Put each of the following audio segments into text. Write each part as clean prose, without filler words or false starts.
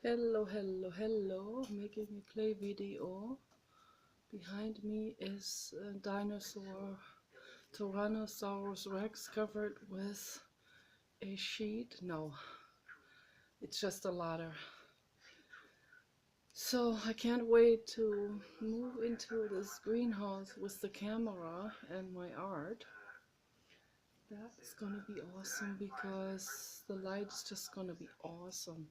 Hello, making a play video. Behind me is a dinosaur, Tyrannosaurus Rex, covered with a sheet. No, it's just a ladder. So I can't wait to move into this greenhouse with the camera and my art. That's gonna be awesome because the light is just gonna be awesome,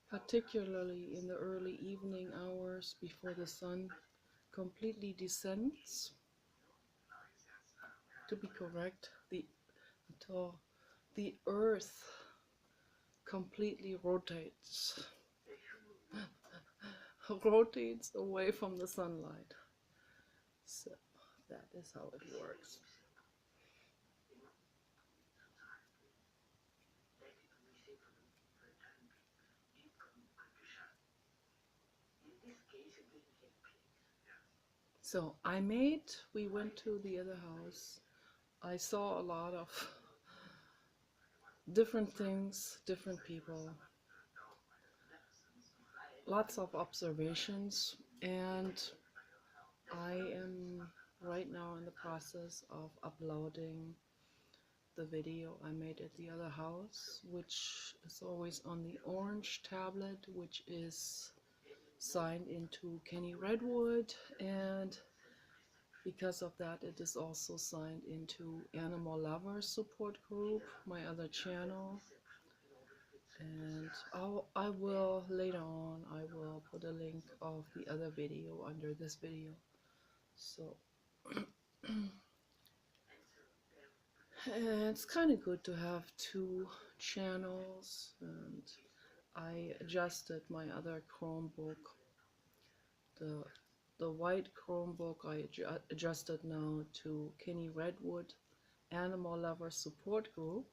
particularly in the early evening hours before the sun completely descends. To be correct, the earth completely rotates away from the sunlight. So that is how it works. So we went to the other house. I saw a lot of different things, different people, lots of observations, and I am right now in the process of uploading the video I made at the other house, which is always on the orange tablet, which is signed into Kenny Redwood, and because of that it is also signed into Animal Lovers Support Group, my other channel. And I will later on, I will put a link of the other video under this video. So it's kind of good to have two channels, and I adjusted my other Chromebook, the white Chromebook, I adjusted now to Kenny Redwood Animal Lover Support Group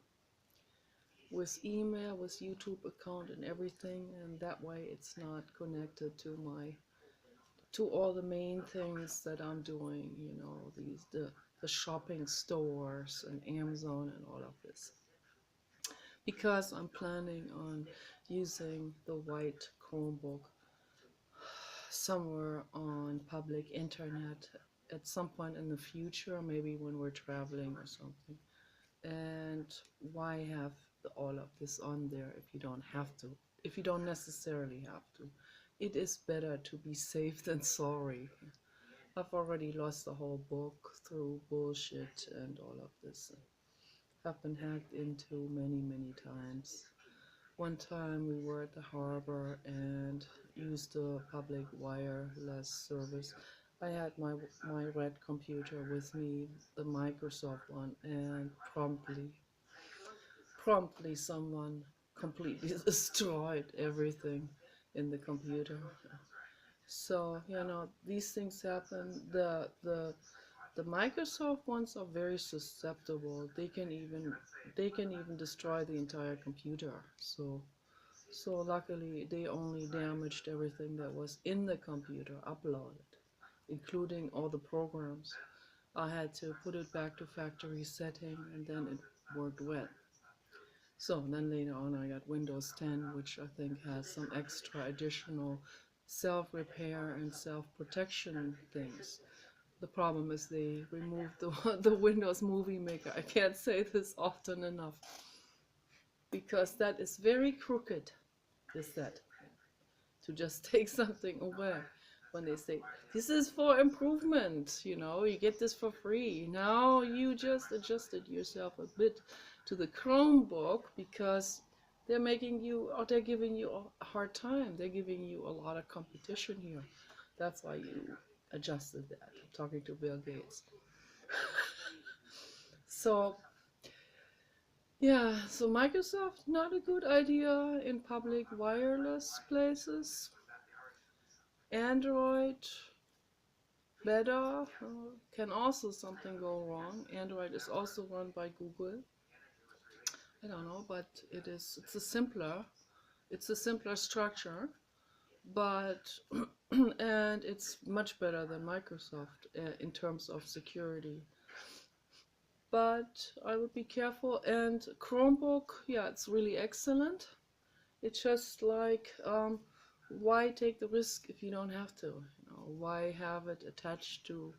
with email, with YouTube account and everything, and that way it's not connected to all the main things that I'm doing, you know, the shopping stores and Amazon and all of this, because I'm planning on using the white Chromebook somewhere on public internet at some point in the future, maybe when we're traveling or something. And why have all of this on there if you don't have to, if you don't necessarily have to? It is better to be safe than sorry. I've already lost the whole book through bullshit and all of this. I've been hacked into many times. One time we were at the harbor and used the public wireless service. I had my red computer with me, the Microsoft one, and promptly someone completely destroyed everything in the computer. So, you know, these things happen. The Microsoft ones are very susceptible. They can even destroy the entire computer. So luckily they only damaged everything that was in the computer uploaded, including all the programs. I had to put it back to factory setting, and then it worked well. So then later on I got Windows 10, which I think has some extra additional self-repair and self-protection things. The problem is they removed the Windows Movie Maker. I can't say this often enough, because that is very crooked, is that, to just take something away when they say this is for improvement, you know, you get this for free. Now you just adjusted yourself a bit to the Chromebook because they're making you, or they're giving you a hard time. They're giving you a lot of competition here. That's why you adjusted that. I'm talking to Bill Gates. So yeah, so Microsoft, not a good idea in public wireless places. Android, better. Can also something go wrong. Android is also run by Google. I don't know, but it's a simpler structure, but and it's much better than Microsoft in terms of security. But I would be careful. And Chromebook, yeah, it's really excellent. It's just like why take the risk if you don't have to? Why have it attached to,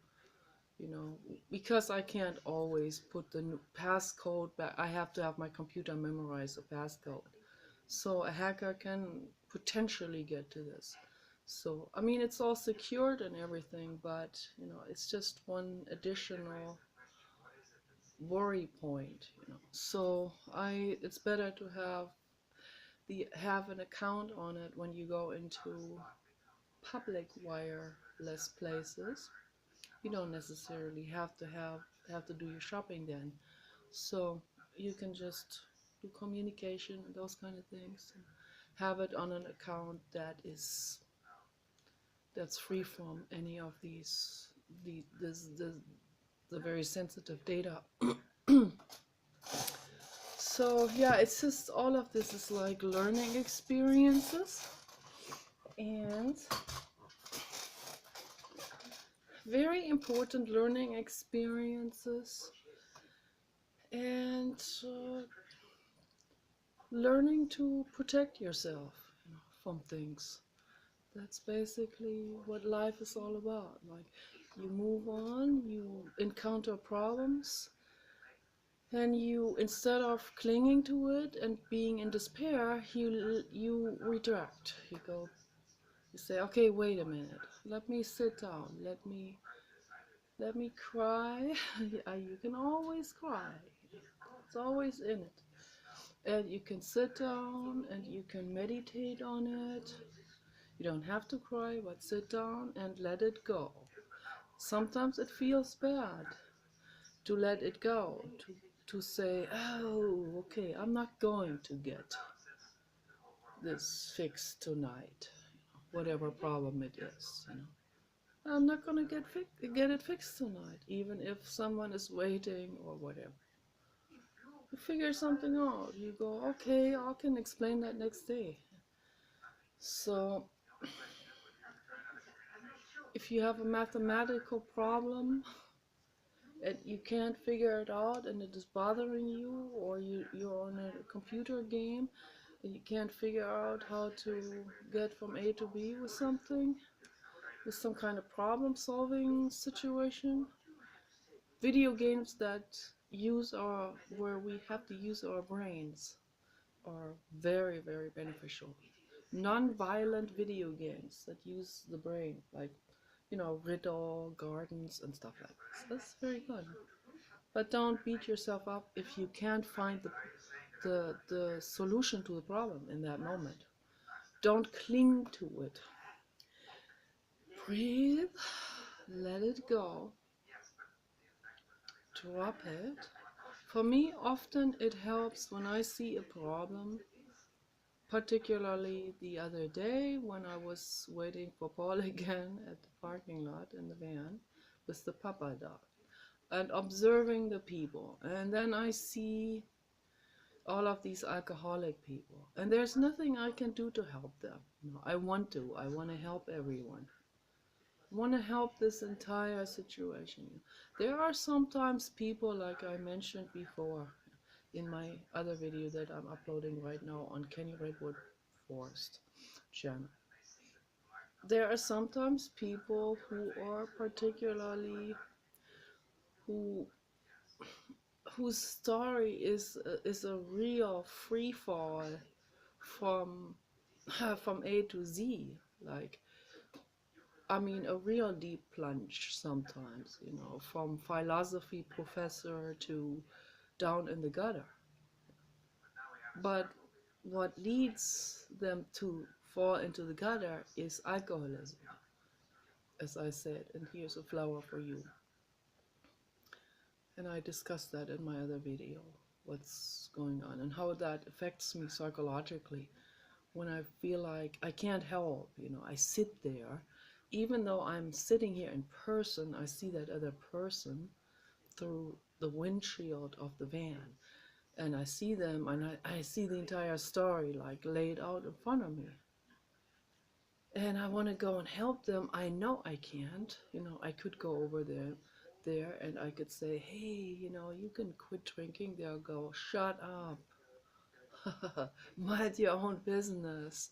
because I can't always put the passcode back. I have to have my computer memorize a passcode. So a hacker can potentially get to this. So, I mean, it's all secured and everything, but, it's just one additional worry point. So it's better to have an account on it when you go into public wireless places. You don't necessarily have to do your shopping then. So you can just do communication and those kind of things. And have it on an account that's free from any of the very sensitive data. So yeah, it's just all of this is like learning experiences and very important learning experiences and learning to protect yourself from things. That's basically what life is all about. Like, you move on, you encounter problems, and you, instead of clinging to it and being in despair, you retract. You say, okay, wait a minute. Let me sit down. Let me cry. Yeah, you can always cry. It's always in it. And you can sit down and you can meditate on it. You don't have to cry, but sit down and let it go. Sometimes it feels bad to let it go, to say, oh, okay, I'm not going to get this fixed tonight, whatever problem it is. I'm not going to get it fixed tonight, even if someone is waiting or whatever. You figure something out. You go, okay, I can explain that next day. So if you have a mathematical problem and you can't figure it out and it is bothering you, or you're on a computer game and you can't figure out how to get from A to B with something, with some kind of problem solving situation, video games where we have to use our brains are very, very beneficial. Non-violent video games that use the brain, like, Riddle, Gardens, and stuff like this. That's very good. But don't beat yourself up if you can't find the solution to the problem in that moment. Don't cling to it. Breathe, let it go, drop it. For me, often it helps when I see a problem, particularly the other day when I was waiting for Paul again at the parking lot in the van with the papa dog, and observing the people. And then I see all of these alcoholic people, and there's nothing I can do to help them. I want to help everyone. I want to help this entire situation. There are sometimes people, like I mentioned before in my other video that I'm uploading right now on Kenny Redwood Forest channel. There are sometimes people who are particularly who whose story is a real free fall from from A to Z. Like, I mean, a real deep plunge sometimes, from philosophy professor to down in the gutter. But what leads them to fall into the gutter is alcoholism, as I said, and here's a flower for you. And I discussed that in my other video, what's going on and how that affects me psychologically when I feel like I can't help. I sit there, even though I'm sitting here in person, I see that other person through the windshield of the van, and I see them, and I see the entire story like laid out in front of me. And I want to go and help them. I know I can't. I could go over there and I could say, hey, you can quit drinking. They'll go, shut up. Mind your own business.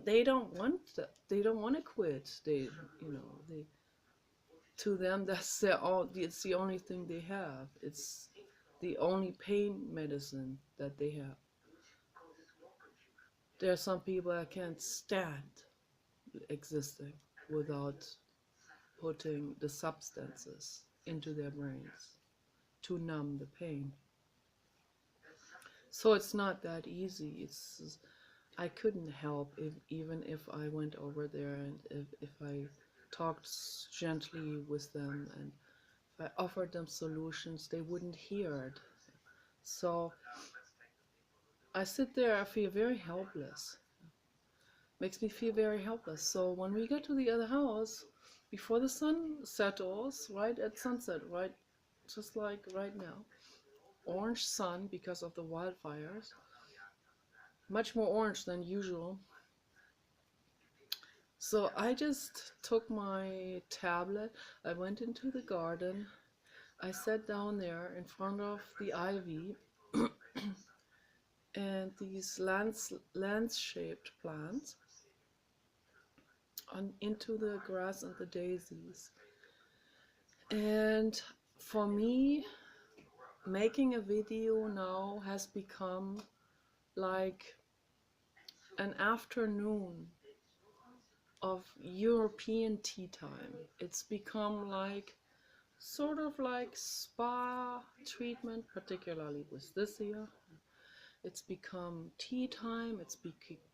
they don't want that. They don't want to quit. They to them that's their all. It's the only thing they have. It's the only pain medicine that they have. There are some people that can't stand existing without putting the substances into their brains to numb the pain. So it's not that easy. I couldn't help even if I went over there and if I talked gently with them and if I offered them solutions, they wouldn't hear it. So I sit there, I feel very helpless. Makes me feel very helpless. So when we get to the other house, before the sun settles, right at sunset, right, just like right now, orange sun because of the wildfires, much more orange than usual. So I just took my tablet, I went into the garden, I sat down there in front of the ivy and these lance-shaped plants into the grass and the daisies. And for me, making a video now has become like an afternoon of European tea time. It's become like sort of like spa treatment, particularly with this year. It's become tea time.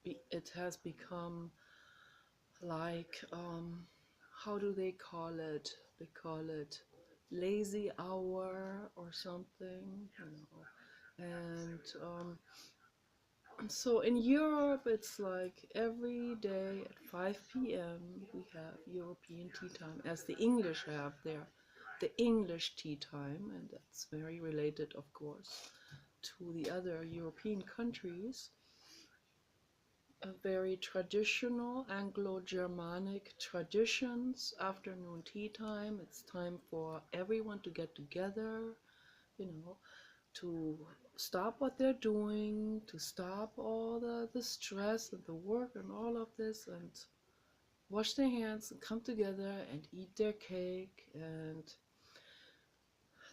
It has become like how do they call it? They call it lazy hour or something, And so in Europe, it's like every day at 5 p.m. we have European tea time, as the English have the English tea time, and that's very related, of course, to the other European countries. A very traditional Anglo-Germanic traditions, afternoon tea time. It's time for everyone to get together, you know, to stop what they're doing, to stop all the stress and the work and all of this, and wash their hands and come together and eat their cake. And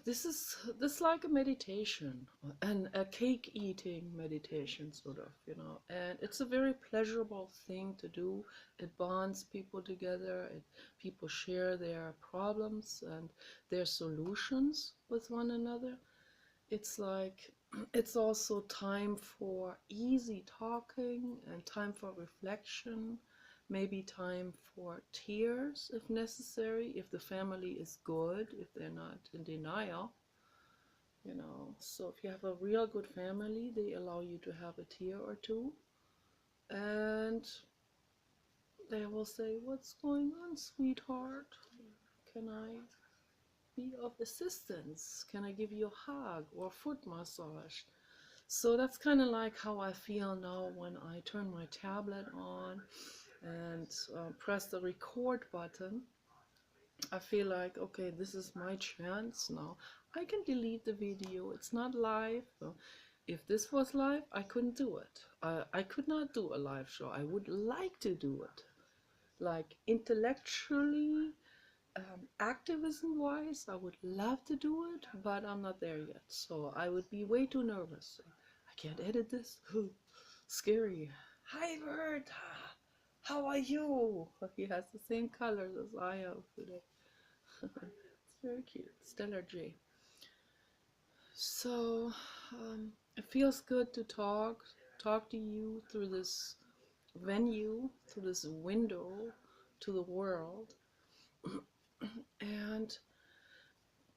this like a meditation and a cake eating meditation, sort of, and it's a very pleasurable thing to do. It bonds people together. People share their problems and their solutions with one another. It's like it's also time for easy talking and time for reflection, maybe time for tears if necessary, if the family is good, if they're not in denial. So if you have a real good family, they allow you to have a tear or two, and they will say, "What's going on, sweetheart? Can I be of assistance? Can I give you a hug or a foot massage?" So that's kind of like how I feel now when I turn my tablet on and press the record button. I feel like, okay, this is my chance now. I can delete the video. It's not live. If this was live, I couldn't do it. I could not do a live show. I would like to do it. Like intellectually, activism wise, I would love to do it, but I'm not there yet. So I would be way too nervous. I can't edit this. Scary. Hi, Bert. How are you? He has the same colors as I have today. It's very cute. Stellar J. So it feels good to talk to you through this venue, through this window to the world. And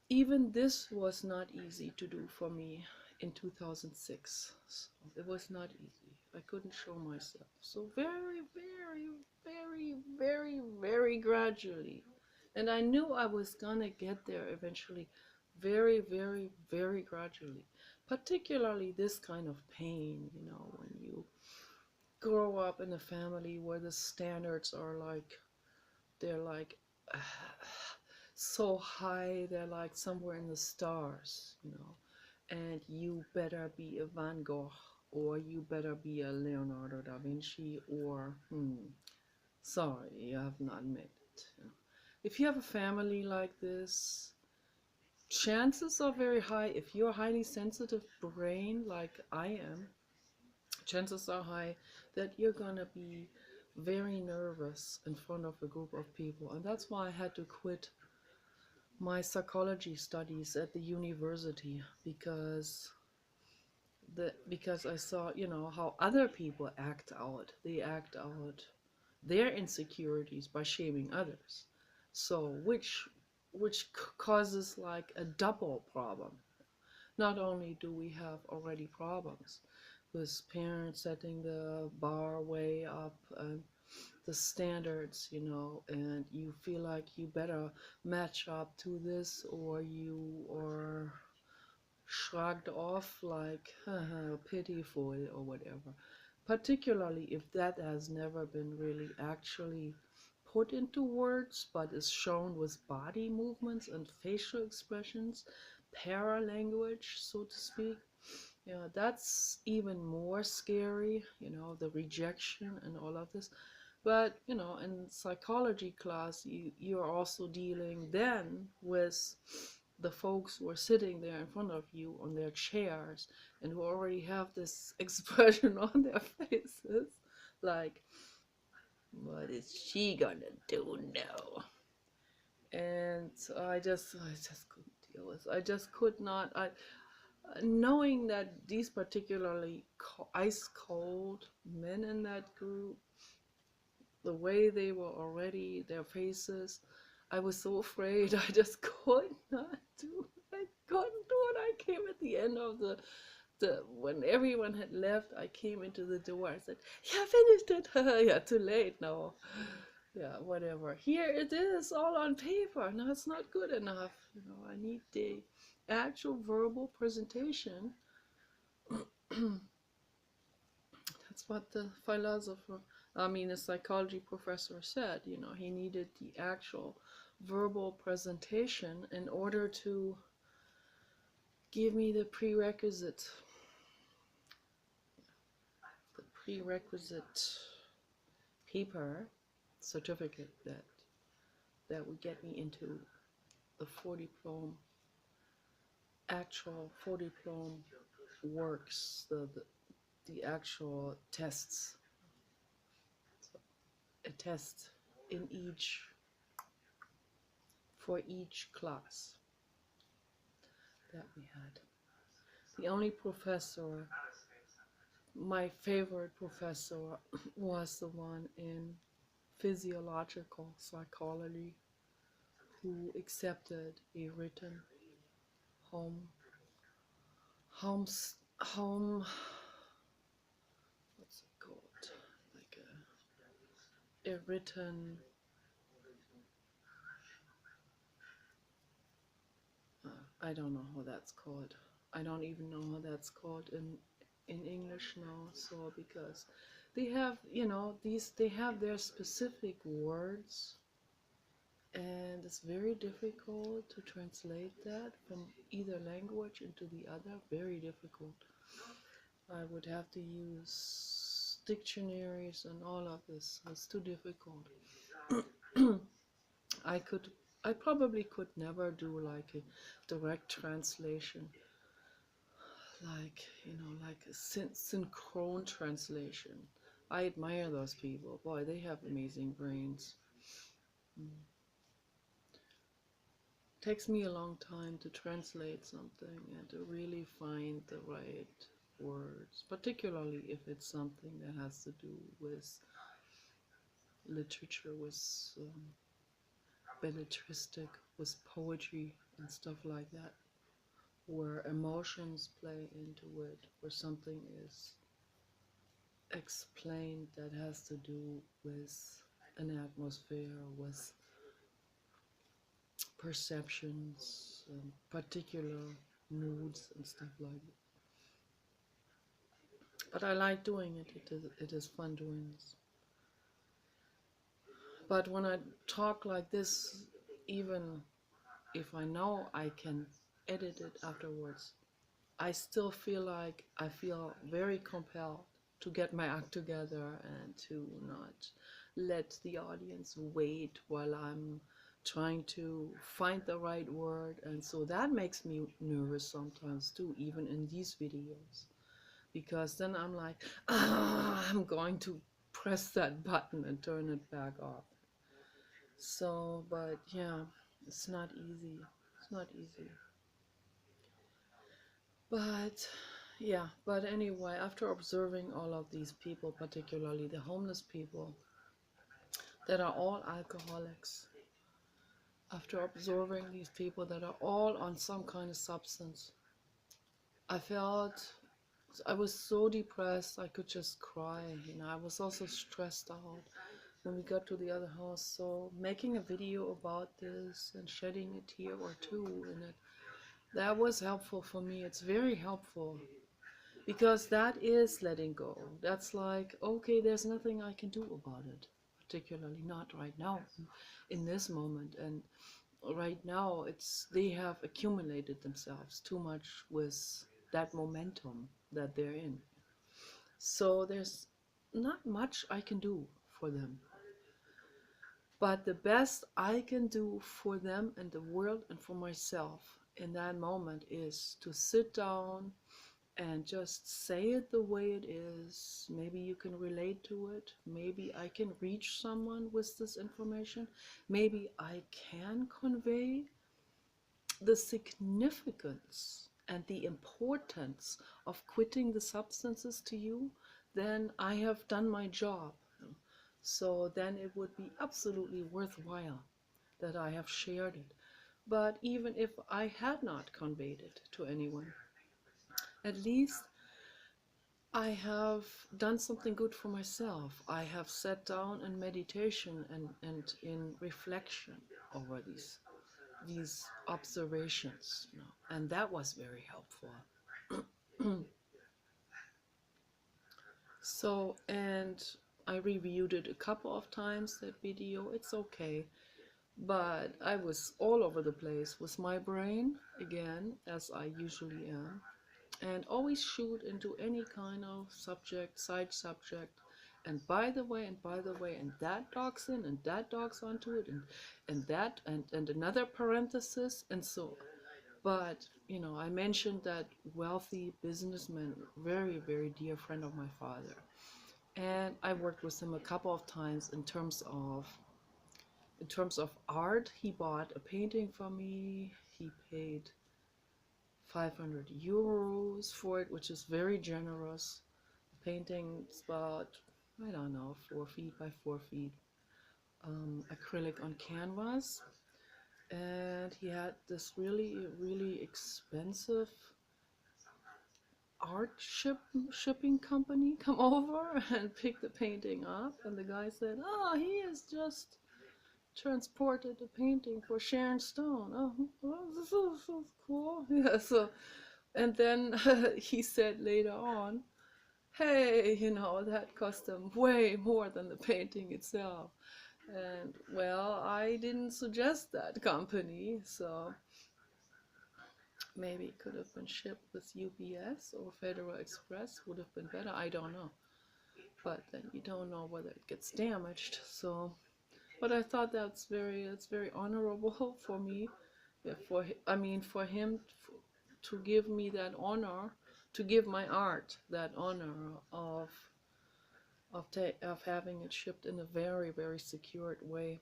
even this was not easy to do for me in 2006. So it was not easy. I couldn't show myself. So very, very, very, very, very gradually. And I knew I was gonna get there eventually, very, very, very gradually. Particularly this kind of pain, when you grow up in a family where the standards are like, they're like so high, they're like somewhere in the stars, and you better be a Van Gogh or you better be a Leonardo da Vinci, or sorry, you have not made it. If you have a family like this, chances are very high, if you're a highly sensitive brain like I am, chances are high that you're gonna be very nervous in front of a group of people. And that's why I had to quit my psychology studies at the university, because I saw, how other people act out. They act out their insecurities by shaming others. So which causes like a double problem. Not only do we have already problems with parents setting the bar way up and the standards, and you feel like you better match up to this, or you are shrugged off like haha, pitiful or whatever. Particularly if that has never been really actually put into words, but is shown with body movements and facial expressions, paralanguage, so to speak. Yeah, that's even more scary, the rejection and all of this. But, in psychology class, you're also dealing then with the folks who are sitting there in front of you on their chairs and who already have this expression on their faces, like, what is she gonna do now? And I just couldn't deal with it. I just could not. Knowing that these particularly ice cold men in that group, the way they were already, their faces, I was so afraid. I just could not do. I couldn't do it. I came at the end of the when everyone had left. I came into the door. I said, "Yeah, I finished it." Yeah, too late now. Yeah, whatever. Here it is, all on paper. No, it's not good enough. I need the actual verbal presentation. That's what the philosopher, a psychology professor said. He needed the actual verbal presentation in order to give me the prerequisite paper certificate that would get me into the actual four diploma works, the actual tests. So a test in for each class that we had. The only professor, my favorite professor, was the one in physiological psychology, who accepted a written home home what's it called, like a written I don't know how that's called. I don't even know how that's called in English now. So because they have, they have their specific words, and it's very difficult to translate that from either language into the other. Very difficult. I would have to use dictionaries and all of this. It's too difficult. I could, I probably could never do like a direct translation, like a synchron translation. I admire those people. Boy, they have amazing brains. Takes me a long time to translate something and to really find the right words, particularly if it's something that has to do with literature, with belletristic, with poetry and stuff like that, where emotions play into it, where something is explained that has to do with an atmosphere, with perceptions, particular moods and stuff like that. But I like doing it. It is fun doing this. But when I talk like this, even if I know I can edit it afterwards, I still feel like I feel very compelled to get my act together and to not let the audience wait while I'm trying to find the right word. And so that makes me nervous sometimes too, even in these videos, because then I'm like, I'm going to press that button and turn it back off. So, but yeah, it's not easy. It's not easy. But yeah, but anyway, after observing all of these people, particularly the homeless people that are all alcoholics, after observing these people that are all on some kind of substance, I felt I was so depressed I could just cry. I was also stressed out when we got to the other house. So making a video about this and shedding a tear or two in it, that was helpful for me. It's very helpful. Because that is letting go. That's like, okay, there's nothing I can do about it, particularly not right now, in this moment. And right now, they have accumulated themselves too much with that momentum that they're in. So there's not much I can do for them. But the best I can do for them and the world and for myself in that moment is to sit down and just say it the way it is. Maybe you can relate to it. Maybe I can reach someone with this information. Maybe I can convey the significance and the importance of quitting the substances to you. Then I have done my job. So then it would be absolutely worthwhile that I have shared it. But even if I had not conveyed it to anyone, at least I have done something good for myself. I have sat down in meditation and in reflection over these observations, and that was very helpful. So, and I reviewed it a couple of times, that video. It's okay, but I was all over the place with my brain again, as I usually am, and always shoot into any kind of subject, side subject, and by the way, and that docks in, and that docks onto it, and that, and another parenthesis, and so. But, I mentioned that wealthy businessman, very, very dear friend of my father. And I worked with him a couple of times in terms of art. He bought a painting from me. He paid 500 euros for it, which is very generous. The painting's about, I don't know, 4 feet by 4 feet, acrylic on canvas. And he had this really, really expensive art shipping company come over and pick the painting up. And the guy said, "Oh, he has just transported the painting for Sharon Stone. Oh, this is cool." Yeah, so, and then he said later on, "Hey, that cost them way more than the painting itself." And well, I didn't suggest that company, so maybe it could have been shipped with UPS or Federal Express, would have been better. I don't know. But then you don't know whether it gets damaged. So, but I thought it's very honorable for me, yeah, for him to give me that honor, to give my art that honor of having it shipped in a very, very secured way.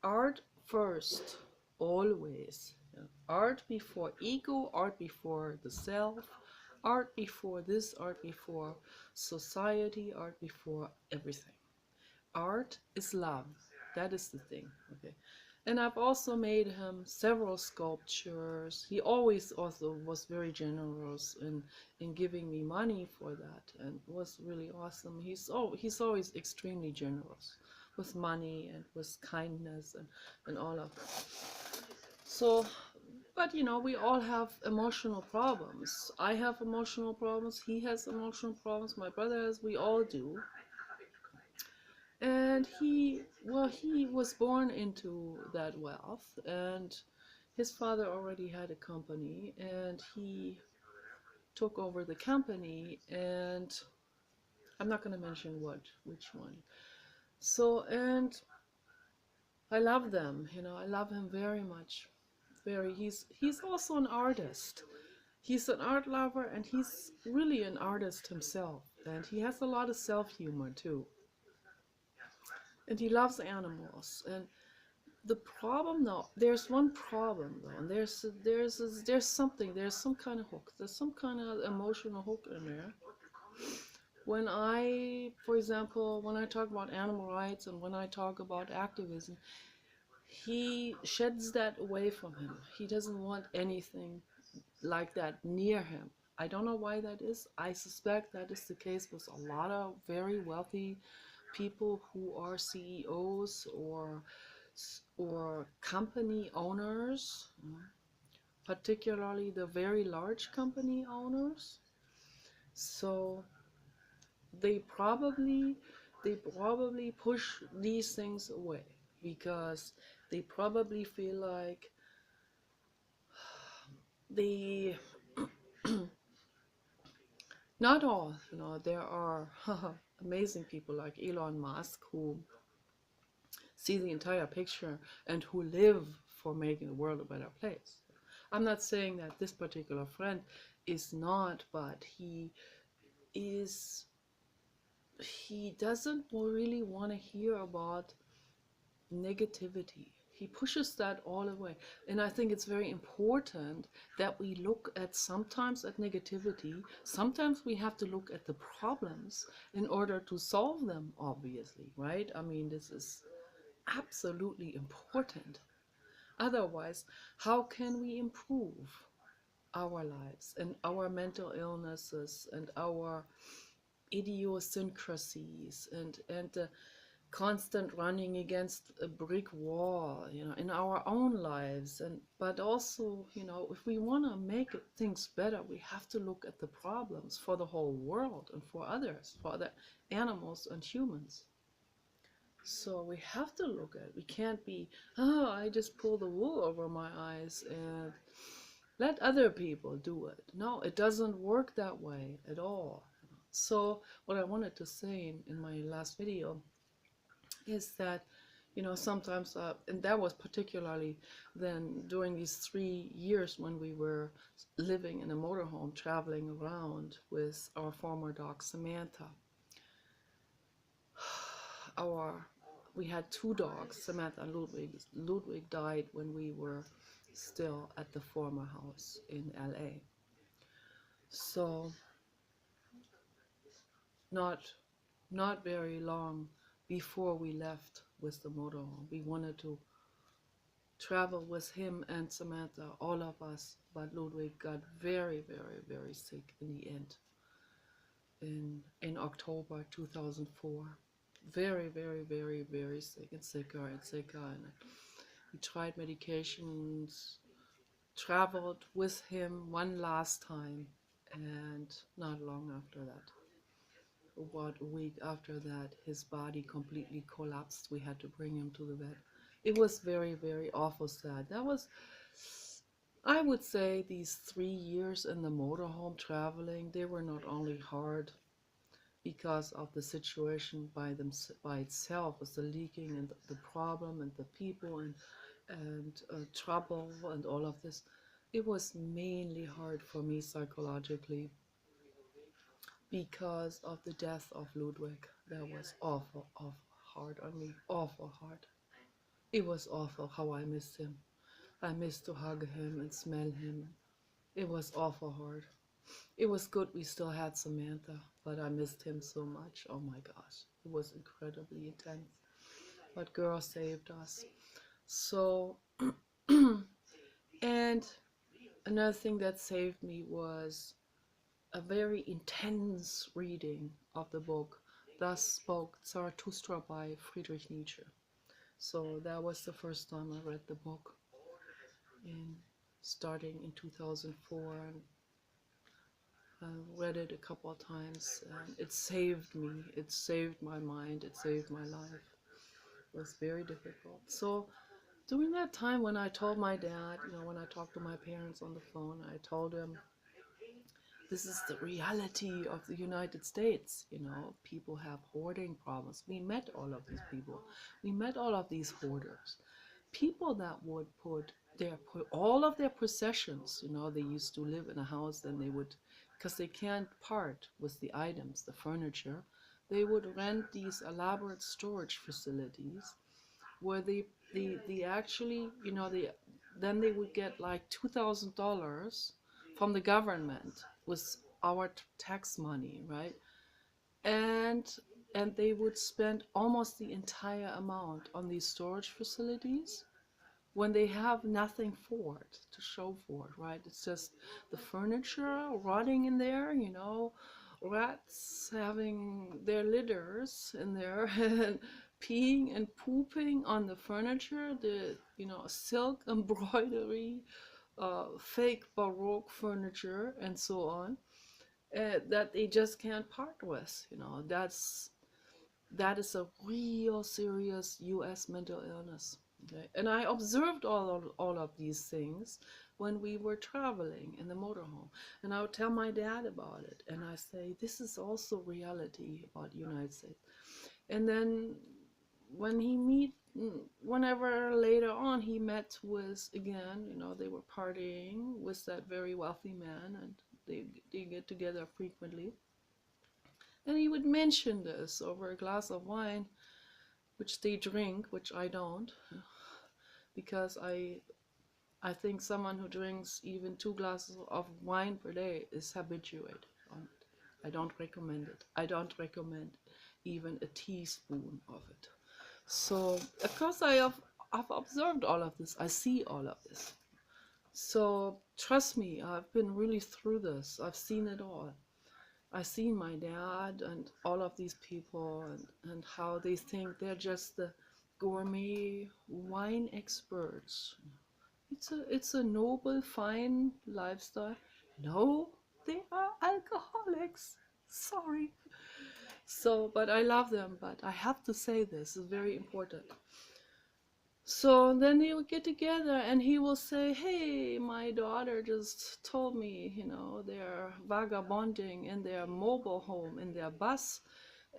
Art first, always. Yeah. Art before ego, art before the self, art before this, art before society, art before everything. Art is love. That is the thing. Okay. And I've also made him several sculptures. He always also was very generous in giving me money for that, and was really awesome. He's always extremely generous with money and with kindness and all of that. So, but we all have emotional problems. I have emotional problems. He has emotional problems. My brother has. We all do. And he was born into that wealth, and his father already had a company, and he took over the company, and I'm not going to mention which one. So, and I love them, I love him very much. He's also an artist. He's an art lover, and he's really an artist himself. And he has a lot of self-humor too. And he loves animals. And the problem though, there's one problem though, and there's something, there's some kind of hook, there's some kind of emotional hook in there. When for example, when I talk about animal rights and when I talk about activism, he sheds that away from him. He doesn't want anything like that near him. I don't know why that is. I suspect that is the case with a lot of very wealthy people who are CEOs or company owners, particularly the very large company owners. So they probably push these things away because they probably feel like they not all, there are amazing people like Elon Musk who see the entire picture and who live for making the world a better place. I'm not saying that this particular friend is not, but is he doesn't really want to hear about negativity. He pushes that all away. And I think it's very important that we look at sometimes at negativity. Sometimes we have to look at the problems in order to solve them, obviously, right? I mean, this is absolutely important. Otherwise, how can we improve our lives and our mental illnesses and our idiosyncrasies and the constant running against a brick wall, in our own lives, but also, if we want to make things better, we have to look at the problems for the whole world and for others, for other animals and humans. So we have to look at it. We can't be, I just pull the wool over my eyes and let other people do it. No, it doesn't work that way at all. So what I wanted to say in my last video is that, sometimes, and that was particularly then during these 3 years when we were living in a motorhome, traveling around with our former dog Samantha. We had 2 dogs, Samantha and Ludwig. Ludwig died when we were still at the former house in LA. So not very long before we left with the motorhome, we wanted to travel with him and Samantha, all of us, but Ludwig got very, very, very sick in the end in October 2004. Very, very, very, very sick, and sicker and sicker. And we tried medications, traveled with him one last time, and not long after that, about a week after that, his body completely collapsed. We had to bring him to the vet. It was very, very awful sad. That was, I would say, these 3 years in the motorhome traveling, they were not only hard because of the situation by itself, with the leaking and the problem and the people and trouble and all of this. It was mainly hard for me psychologically because of the death of Ludwig. That was awful, awful hard on me, awful hard. It was awful how I missed him. I missed to hug him and smell him. It was awful hard. It was good we still had Samantha, but I missed him so much. Oh my gosh, it was incredibly intense. But girl saved us. So, and another thing that saved me was a very intense reading of the book Thus Spoke Zarathustra by Friedrich Nietzsche. So that was the first time I read the book, starting in 2004, and I read it a couple of times, and it saved me. It saved my mind. It saved my life. It was very difficult. So during that time when I told my dad, when I talked to my parents on the phone, I told him this is the reality of the United States. You know, people have hoarding problems. We met all of these people. We met all of these hoarders. People that would put all of their possessions, you know, they used to live in a house, then they would, because they can't part with the items, the furniture, they would rent these elaborate storage facilities where they actually, you know, then they would get like $2,000 from the government with our tax money, right? And they would spend almost the entire amount on these storage facilities when they have nothing for it to show for it, right? It's just the furniture rotting in there, you know, rats having their litters in there and peeing and pooping on the furniture, the, you know, silk embroidery, fake Baroque furniture, and so on, that they just can't part with. You know, that is a real serious U.S. mental illness. Okay? And I observed all of these things when we were traveling in the motorhome. And I would tell my dad about it. And I say, this is also reality about the United States. And then when whenever later on he met with, again, you know, they were partying with that very wealthy man, and they get together frequently. And he would mention this over a glass of wine, which they drink, which I don't, because I think someone who drinks even 2 glasses of wine per day is habituated on it. I don't recommend it. I don't recommend even a teaspoon of it. So, of course, I've observed all of this. I see all of this. So, trust me, I've been really through this. I've seen it all. I've seen my dad and all of these people, and how they think they're just the gourmet wine experts. It's a noble, fine lifestyle. No, they are alcoholics. Sorry. So, but I love them, but I have to say this is very important. So then they will get together and he will say, hey, my daughter just told me, you know, they're vagabonding in their mobile home, in their bus,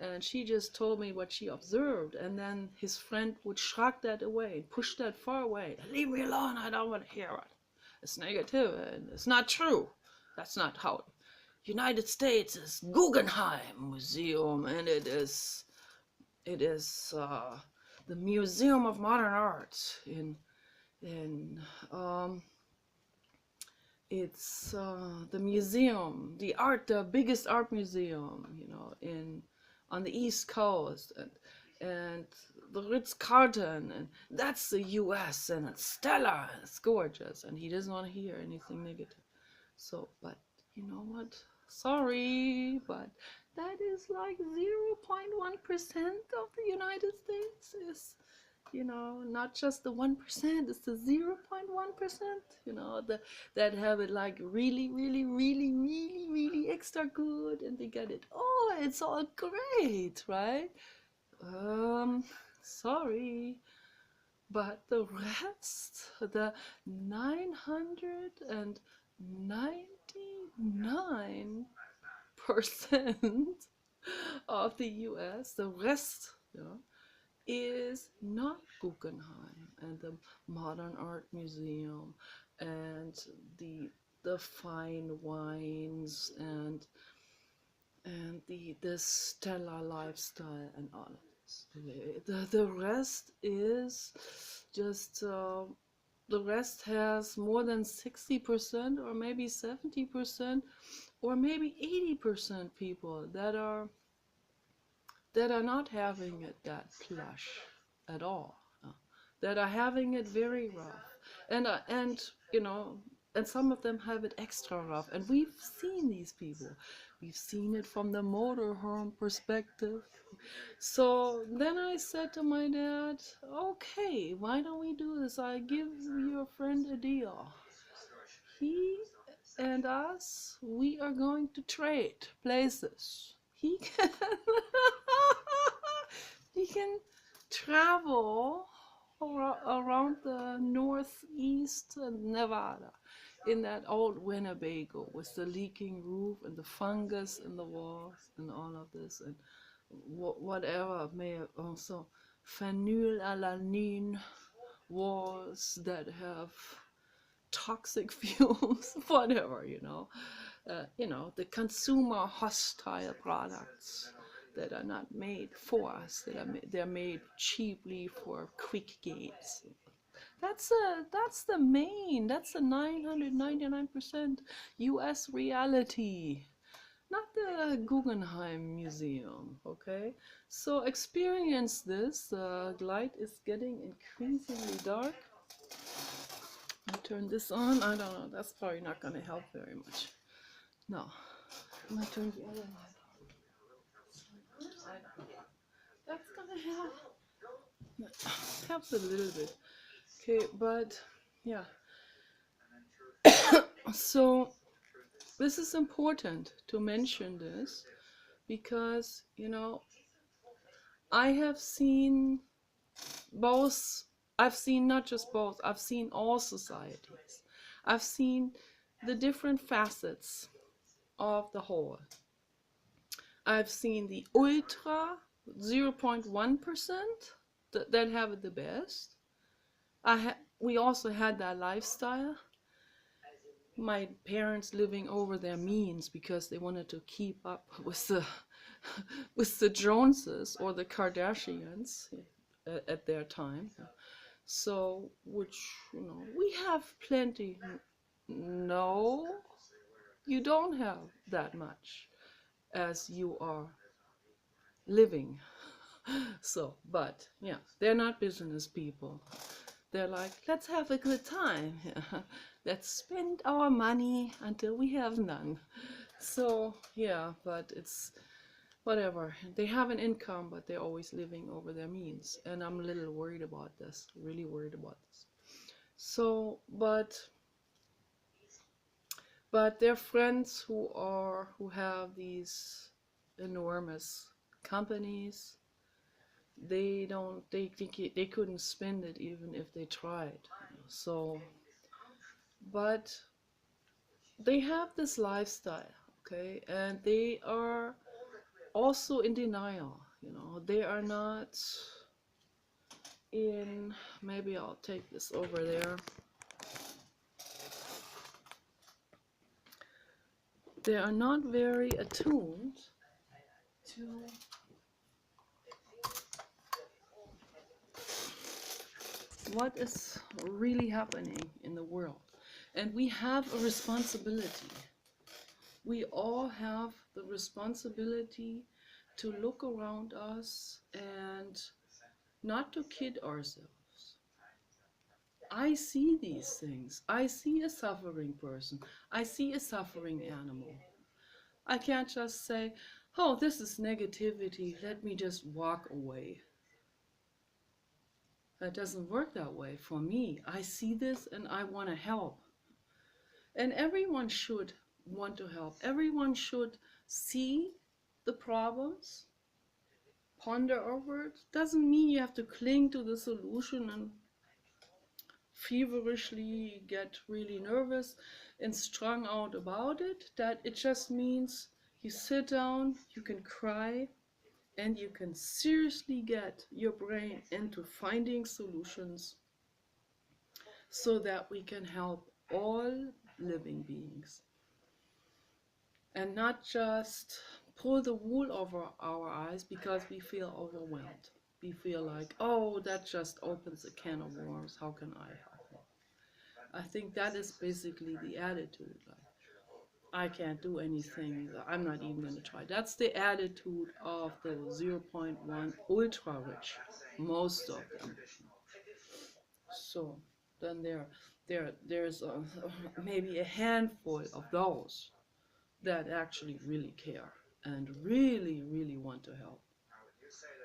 and she just told me what she observed. And then his friend would shrug that away, push that far away. Leave me alone, I don't want to hear it. It's negative and it's not true. That's not how it. United States is Guggenheim Museum, and it is the Museum of Modern Art in it's the museum, the biggest art museum, you know, on the East Coast, and the Ritz-Carlton, and that's the U.S. and it's stellar, and it's gorgeous, and he doesn't want to hear anything negative. So, but you know what? Sorry, but that is like 0.1% of the United States is, you know, not just the 1%, it's the 0.1%, you know, that have it like really, really, really, really, really extra good, and they get it. Oh, it's all great, right? Sorry, but the rest, the 999% of the US, the rest, you know, is not Guggenheim and the Modern Art Museum and the fine wines and the stellar lifestyle and all of this. The rest is just the rest has more than 60% or maybe 70% or maybe 80% people that are not having it that plush at all, that are having it very rough, and you know, and some of them have it extra rough, and we've seen these people. We've seen it from the motorhome perspective. So then I said to my dad, okay, why don't we do this? I give your friend a deal. He and us, we are going to trade places. He can he can travel around the northeast and Nevada. in that old Winnebago with the leaking roof and the fungus in the walls and all of this and whatever may have also phenylalanine walls that have toxic fumes, whatever, the consumer hostile products that are not made for us, they're made cheaply for quick gains. That's the 999% US reality, not the Guggenheim Museum, okay? So experience this. The light is getting increasingly dark. I turn this on. I don't know. That's probably not going to help very much. No. I'm going to turn the other light on. That's going to help. Helps a little bit. Okay, but yeah. So this is important to mention this because, I have seen both. I've seen not just both, I've seen all societies. I've seen the different facets of the whole. I've seen the ultra 0.1% that have it the best. We also had that lifestyle. My parents living over their means because they wanted to keep up with the with the Joneses or the Kardashians at their time. So, which, we have plenty. No, you don't have that much as you are living. So, but yeah, they're not business people. They're like, let's have a good time. Let's spend our money until we have none. So, yeah, but it's whatever. They have an income, but they're always living over their means. And I'm a little worried about this, really worried about this. So, but they're friends who have these enormous companies. They couldn't spend it even if they tried. So, but they have this lifestyle, okay, and they are also in denial. They are not in. Maybe I'll take this over there. They are not very attuned to what is really happening in the world. And we have a responsibility. We all have the responsibility to look around us and not to kid ourselves. I see these things. I see a suffering person. I see a suffering animal. I can't just say, oh, this is negativity, let me just walk away. That doesn't work that way for me. I see this and I want to help. And everyone should want to help. Everyone should see the problems, ponder over it. Doesn't mean you have to cling to the solution and feverishly get really nervous and strung out about it. That it just means you sit down, you can cry, and you can seriously get your brain into finding solutions so that we can help all living beings and not just pull the wool over our eyes because we feel overwhelmed. We feel like, oh, that just opens a can of worms. How can I help? I think that is basically the attitude. Like, I can't do anything. I'm not even going to try. That's the attitude of the 0.1 ultra rich, most of them. So then there's maybe a handful of those that actually really care and really, really want to help.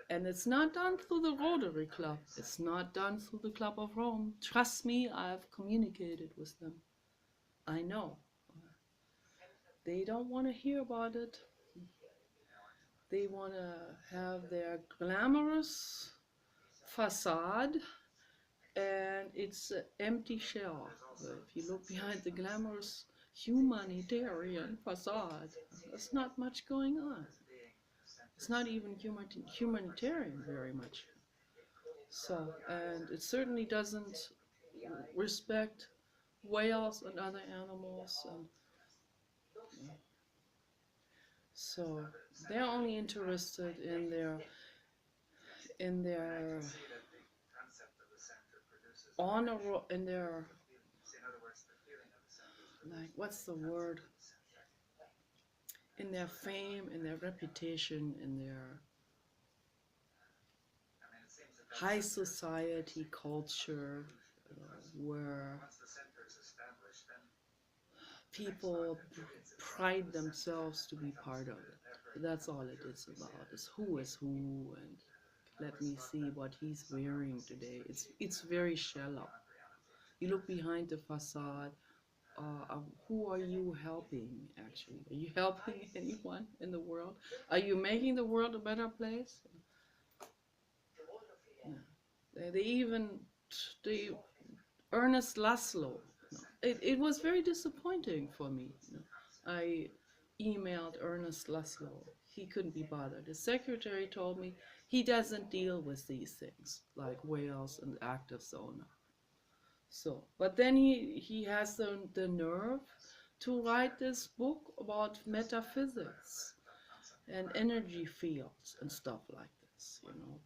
And it's not done through the Rotary Club. It's not done through the Club of Rome. Trust me, I've communicated with them. I know. They don't want to hear about it. They want to have their glamorous facade and it's an empty shell. If you look behind the glamorous humanitarian facade, there's not much going on. It's not even humanitarian very much. So, and it certainly doesn't respect whales and other animals, and so they're only interested in their honor, in their, like, what's the word, in their fame, in their reputation, in their high society culture, where people pride themselves to be part of it. That's all it is about, is who, and let me see what he's wearing today. It's very shallow. You look behind the facade. Who are you helping, actually? Are you helping anyone in the world? Are you making the world a better place? Yeah. They even, Ernest Laszlo. It was very disappointing for me. I emailed Ernest Laszlo. He couldn't be bothered. The secretary told me he doesn't deal with these things, like whales and active zona. So, but then he has the nerve to write this book about metaphysics and energy fields and stuff like this,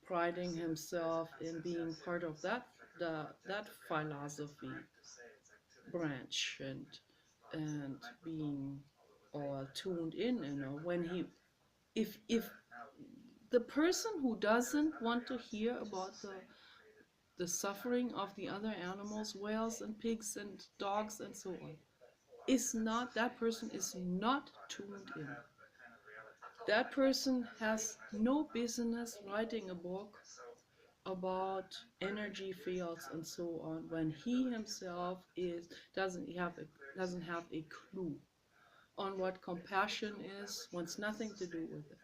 priding himself in being part of that philosophy branch, and being all tuned in, when if the person who doesn't want to hear about the suffering of the other animals, whales and pigs and dogs and so on, that person is not tuned in. That person has no business writing a book about energy fields and so on when he himself doesn't have a clue on what compassion is, wants nothing to do with it.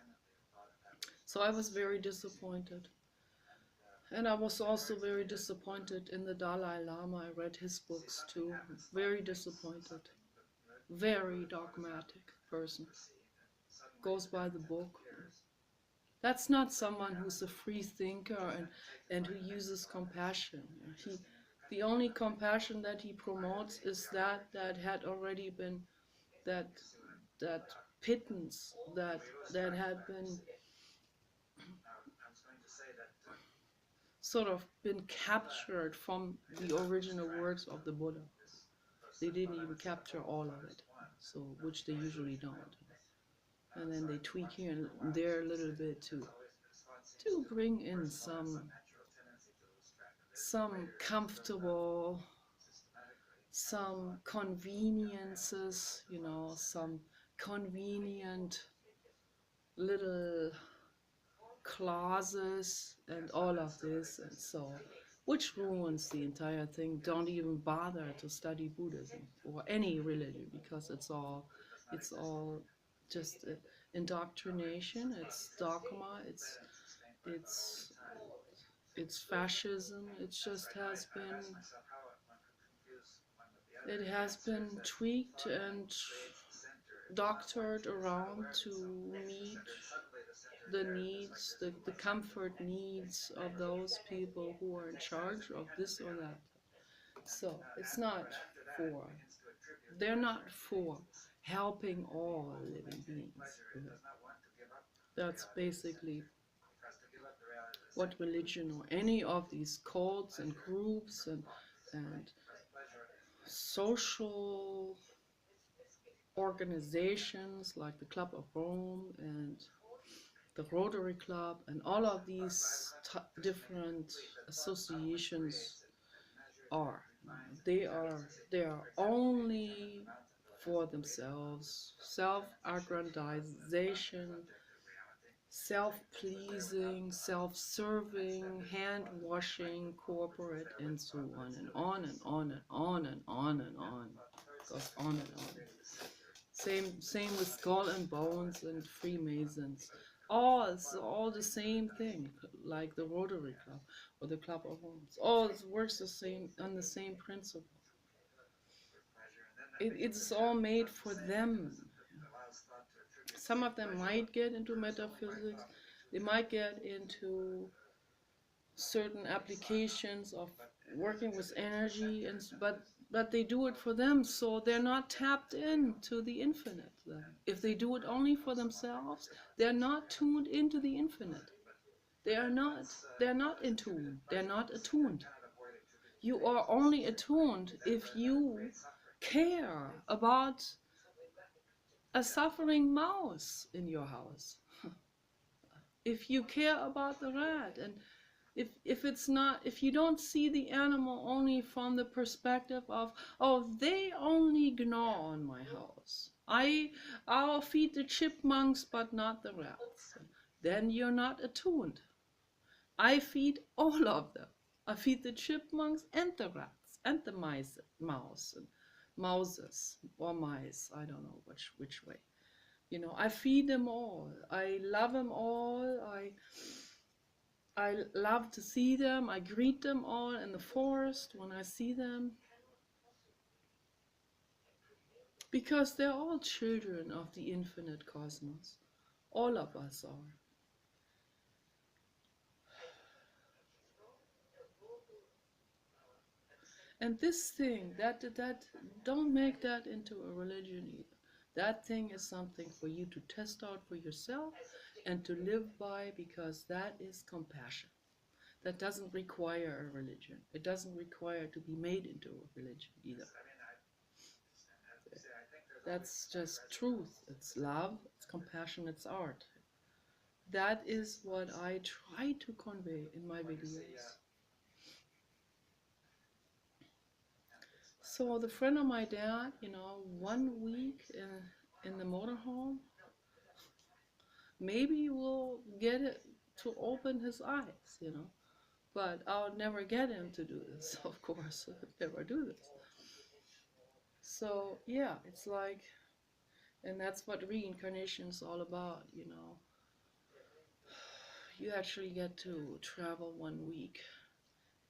So I was very disappointed. And I was also very disappointed in the Dalai Lama. I read his books too. Very disappointed. Very dogmatic person. Goes by the book. That's not someone who's a free thinker and who uses compassion. The only compassion that he promotes is that had already been, that pittance that had been sort of been captured from the original words of the Buddha. They didn't even capture all of it, so which they usually don't. And then they tweak here and there a little bit to bring in some comfortable, some conveniences, some convenient little clauses and all of this, and so, which ruins the entire thing. Don't even bother to study Buddhism or any religion, because it's all just indoctrination. It's dogma. It's fascism. It just has been tweaked and doctored around to meet the needs, the comfort needs of those people who are in charge of this or that. So they're not for helping all living beings. That's basically what religion or any of these cults and groups and social organizations like the Club of Rome and the Rotary Club and all of these different associations are. They are only for themselves, self-aggrandization, self-pleasing, self-serving, hand-washing, corporate, and so on and on and on and on and on and on. It goes on and on. Same with Skull and Bones and Freemasons. all the same thing, like the Rotary Club or the Club of Rome. All works the same on the same principle. It's all made for them. Some of them might get into metaphysics, they might get into certain applications of working with energy, but they do it for them, so they're not tapped into the infinite. Then, if they do it only for themselves, they're not tuned into the infinite. They are not. They're not in tune. They're not attuned. You are only attuned if you care about a suffering mouse in your house. If you care about the rat, and if it's not, if you don't see the animal only from the perspective of, oh, they only gnaw on my house, I'll feed the chipmunks but not the rats, then you're not attuned. I feed all of them. I feed the chipmunks and the rats and the mouse and mouses or mice, I don't know which way. I feed them all. I love them all. I love to see them. I greet them all in the forest when I see them, because they're all children of the infinite cosmos. All of us are. And this thing, that don't make that into a religion either. That thing is something for you to test out for yourself and to live by, because that is compassion. That doesn't require a religion. It doesn't require to be made into a religion either. That's just truth. It's love, it's compassion, it's art. That is what I try to convey in my videos. So the friend of my dad, 1 week in the motorhome, maybe we'll get it to open his eyes. But I'll never get him to do this, of course. I'll never do this. So yeah, it's like, and that's what reincarnation is all about. You actually get to travel 1 week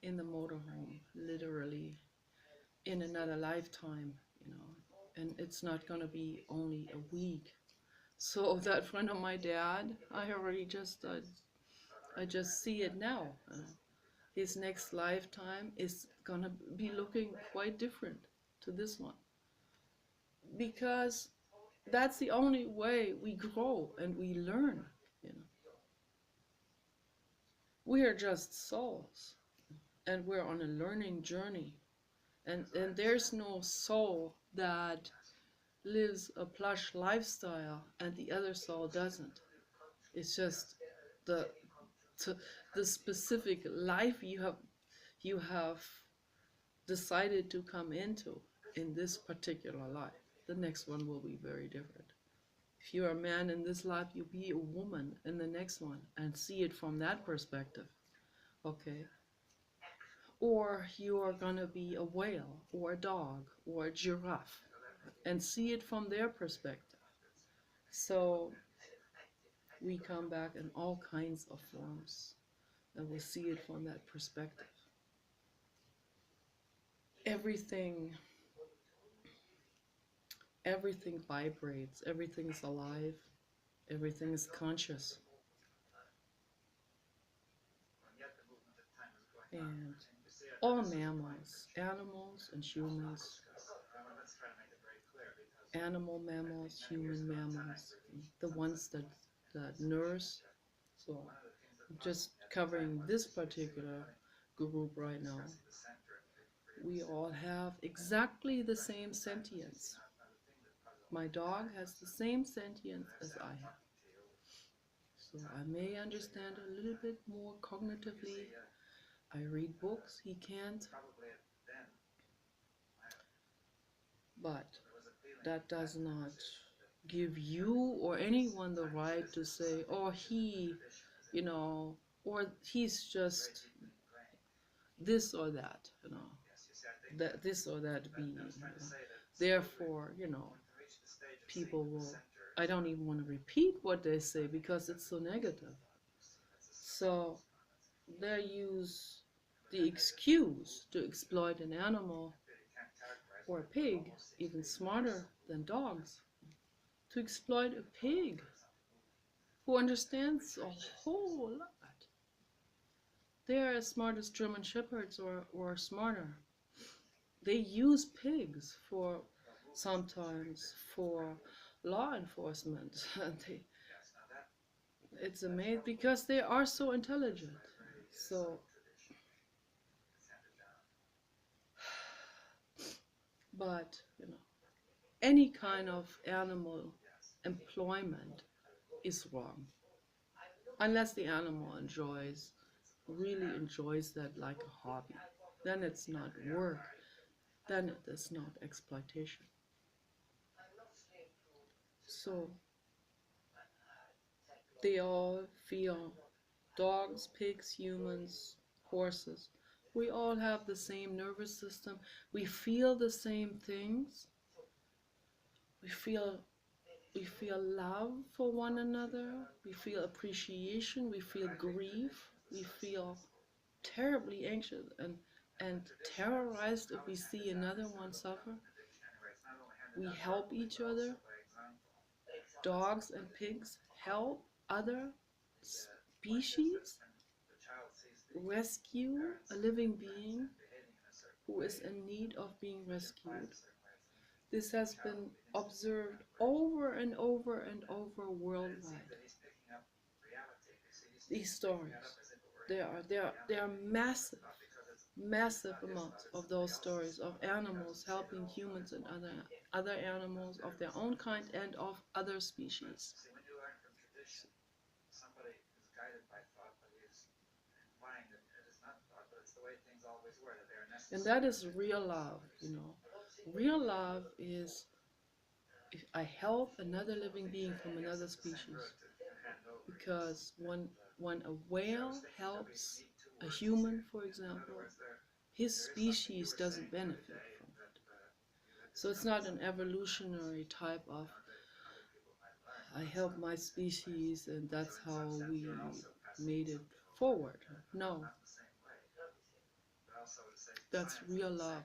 in the motorhome, literally, in another lifetime. And it's not gonna be only a week. So that friend of my dad, I just see it now. His next lifetime is gonna be looking quite different to this one, because that's the only way we grow and we learn. We are just souls, and we're on a learning journey, and there's no soul that lives a plush lifestyle and the other soul doesn't. It's just the the specific life you have decided to come into in this particular life. The next one will be very different. If you're a man in this life, you'll be a woman in the next one, and see it from that perspective. Okay? Or you are gonna be a whale or a dog or a giraffe, and see it from their perspective. So we come back in all kinds of forms, and we see it from that perspective. Everything everything vibrates, everything is alive, everything is conscious. And all mammals, animals and humans, animal mammals, human mammals, the ones that nurse. So just covering this particular group right now, we all have exactly the same sentience. My dog has the same sentience as I have. So I may understand a little bit more cognitively. I read books, he can't. But that does not give you or anyone the right to say, oh, or he's just this or that this or that being. Therefore, people will I don't even want to repeat what they say because it's so negative. So they use the excuse to exploit an animal or a pig, even smarter than dogs, to exploit a pig who understands a whole lot. They are as smart as German Shepherds or smarter. They use pigs for sometimes for law enforcement. It's amazing because they are so intelligent. So, but any kind of animal employment is wrong unless the animal really enjoys that like a hobby. Then it's not work. Then it is not exploitation. So they all feel, dogs, pigs, humans, horses, we all have the same nervous system. We feel the same things. We feel we feel love for one another. We feel appreciation. We feel grief. We feel terribly anxious and terrorized if we see another one suffer. We help each other. Dogs and pigs help other species rescue a living being who is in need of being rescued. This has been observed over and over and over worldwide. These stories, there are massive amounts of those stories of animals helping humans and other animals of their own kind and of other species. And that is real love. Real love is if I help another living being from another species. Because when a whale helps a human, for example, his species doesn't benefit from it. So it's not an evolutionary type of I help my species and that's how we made it forward. No, that's real love.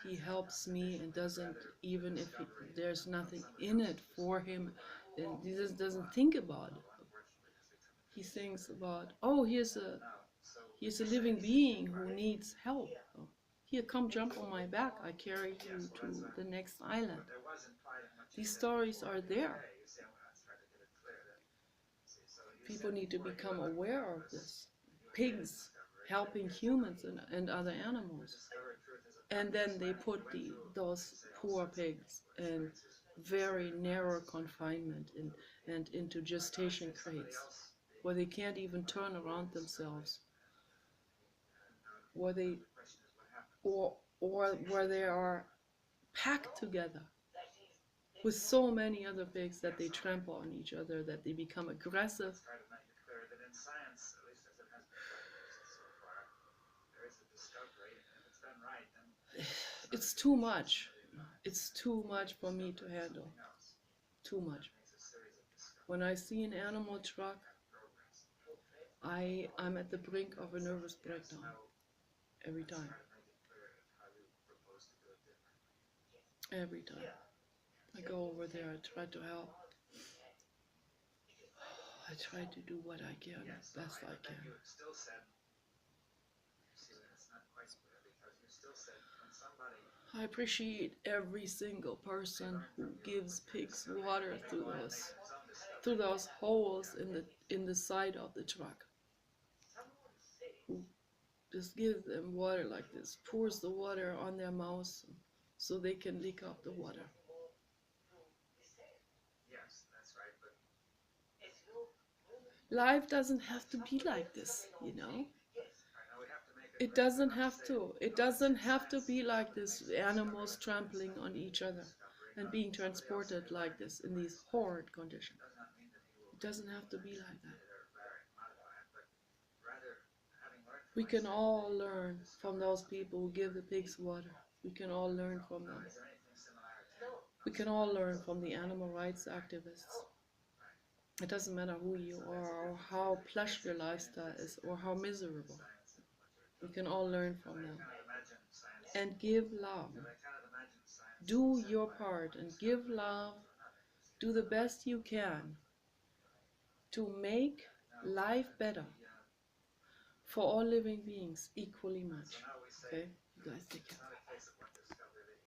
He helps me and doesn't, even if there's nothing in it for him, and he just doesn't think about it. He thinks about, oh, here's a living being who needs help. Oh, here, come jump on my back. I carry you to the next island. These stories are there. People need to become aware of this. Pigs helping humans and other animals. And then they put those poor pigs in very narrow confinement and into gestation crates where they can't even turn around themselves, where they or where they are packed together with so many other pigs that they trample on each other, that they become aggressive. It's too much. It's too much for me to handle. Too much. When I see an animal truck, I'm at the brink of a nervous breakdown every time. Every time. I go over there, I try to help. I try to do what I can, best I can. I appreciate every single person who gives pigs water through those holes in the side of the truck. Who just gives them water like this, pours the water on their mouths so they can lick up the water. Life doesn't have to be like this. It doesn't have to. It doesn't have to be like this, animals trampling on each other and being transported like this in these horrid conditions. It doesn't have to be like that. We can all learn from those people who give the pigs water. We can all learn from them. We can all learn from the animal rights activists. It doesn't matter who you are or how plush your lifestyle is or how miserable. We can all learn from them. And give love. Do your part and give love. Do the best you can to make life better for all living beings equally much. Okay? You guys take care.